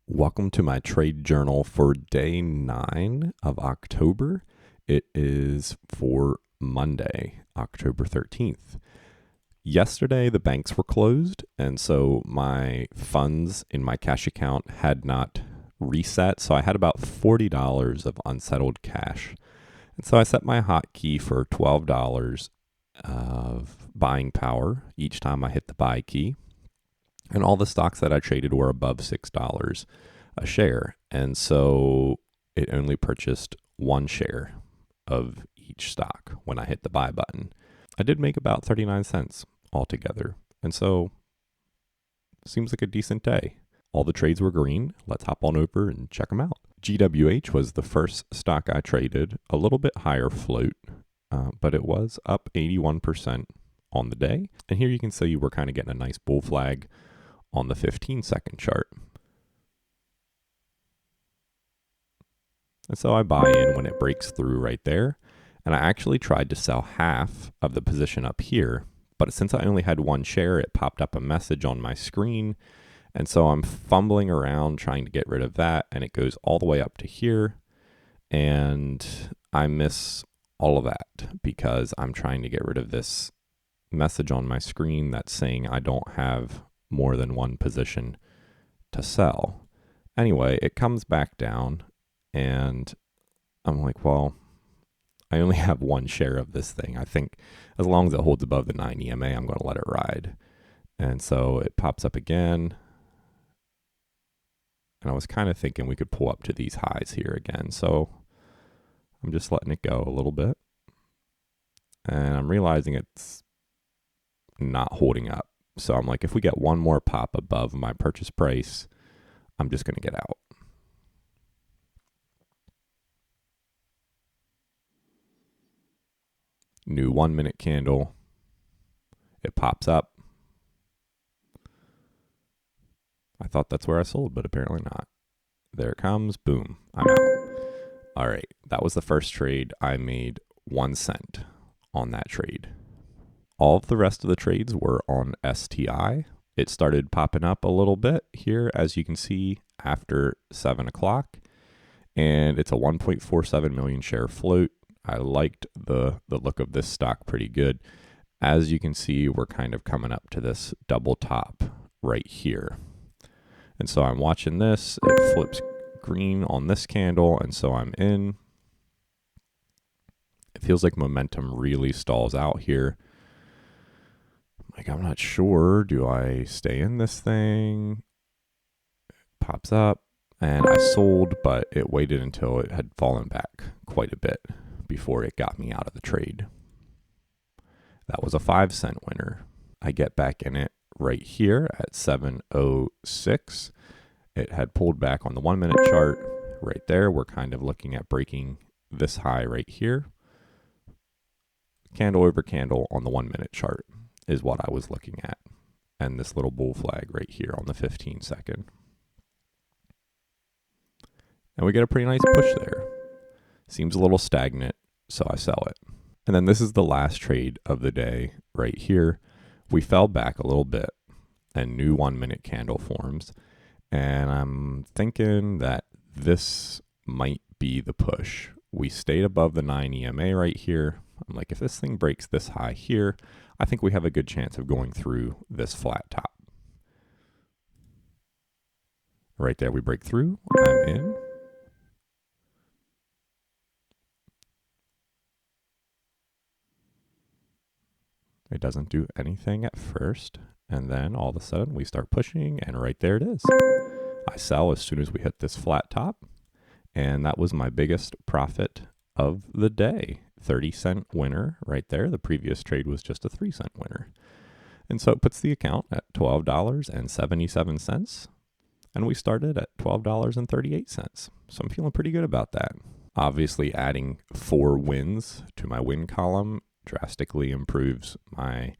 Welcome to my trade journal for day 9 of October. It is for Monday, October 13th. Yesterday, the banks were closed, and so my funds in my cash account had not reset. So I had about $40 of unsettled cash. And so I set my hotkey for $12 of buying power each time I hit the buy key. And all the stocks that I traded were above $6 a share. And so it only purchased one share of each stock when I hit the buy button. I did make about 39 cents altogether. And so it seems like a decent day. All the trades were green. Let's hop on over and check them out. GWH was the first stock I traded, a little bit higher float, but it was up 81% on the day. And here you can see we're kind of getting a nice bull flag on the 15-second chart. And so I buy in when it breaks through right there. And I actually tried to sell half of the position up here, but since I only had one share, it popped up a message on my screen. And so I'm fumbling around trying to get rid of that, and it goes all the way up to here. And I miss all of that because I'm trying to get rid of this message on my screen that's saying I don't have more than one position to sell. Anyway, it comes back down, and I'm like, well, I only have one share of this thing. I think as long as it holds above the 9 EMA, I'm going to let it ride. And so it pops up again. And I was kind of thinking we could pull up to these highs here again. So I'm just letting it go a little bit. And I'm realizing it's not holding up. So I'm like, if we get one more pop above my purchase price, I'm just going to get out. New 1 minute candle. It pops up. I thought that's where I sold, but apparently not. There it comes. Boom. I'm out. All right. That was the first trade. I made 1 cent on that trade. All of the rest of the trades were on STI. It started popping up a little bit here, as you can see, after 7 o'clock. And it's a 1.47 million share float. I liked the look of this stock pretty good. As you can see, we're kind of coming up to this double top right here. And so I'm watching this. It flips green on this candle, and so I'm in. It feels like momentum really stalls out here. Like, I'm not sure. Do I stay in this thing? It pops up, and I sold, but it waited until it had fallen back quite a bit before it got me out of the trade. That was a 5-cent winner. I get back in it right here at 7:06. It had pulled back on the 1 minute chart right there. We're kind of looking at breaking this high right here. Candle over candle on the 1 minute chart is what I was looking at. And this little bull flag right here on the 15-second. And we get a pretty nice push there. Seems a little stagnant, so I sell it. And then this is the last trade of the day right here. We fell back a little bit and new 1 minute candle forms. And I'm thinking that this might be the push. We stayed above the 9 EMA right here. I'm like, if this thing breaks this high here, I think we have a good chance of going through this flat top. Right there, we break through. I'm in. It doesn't do anything at first. And then all of a sudden we start pushing, and right there it is. I sell as soon as we hit this flat top. And that was my biggest profit of the day. 30-cent winner right there. The previous trade was just a 3-cent winner. And so it puts the account at $12.77. And we started at $12.38. So I'm feeling pretty good about that. Obviously, adding 4 wins to my win column drastically improves my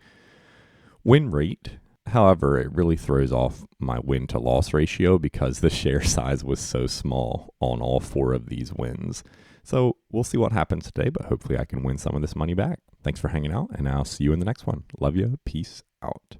win rate. However, it really throws off my win to loss ratio because the share size was so small on all 4 of these wins. So we'll see what happens today, but hopefully I can win some of this money back. Thanks for hanging out, and I'll see you in the next one. Love you. Peace out.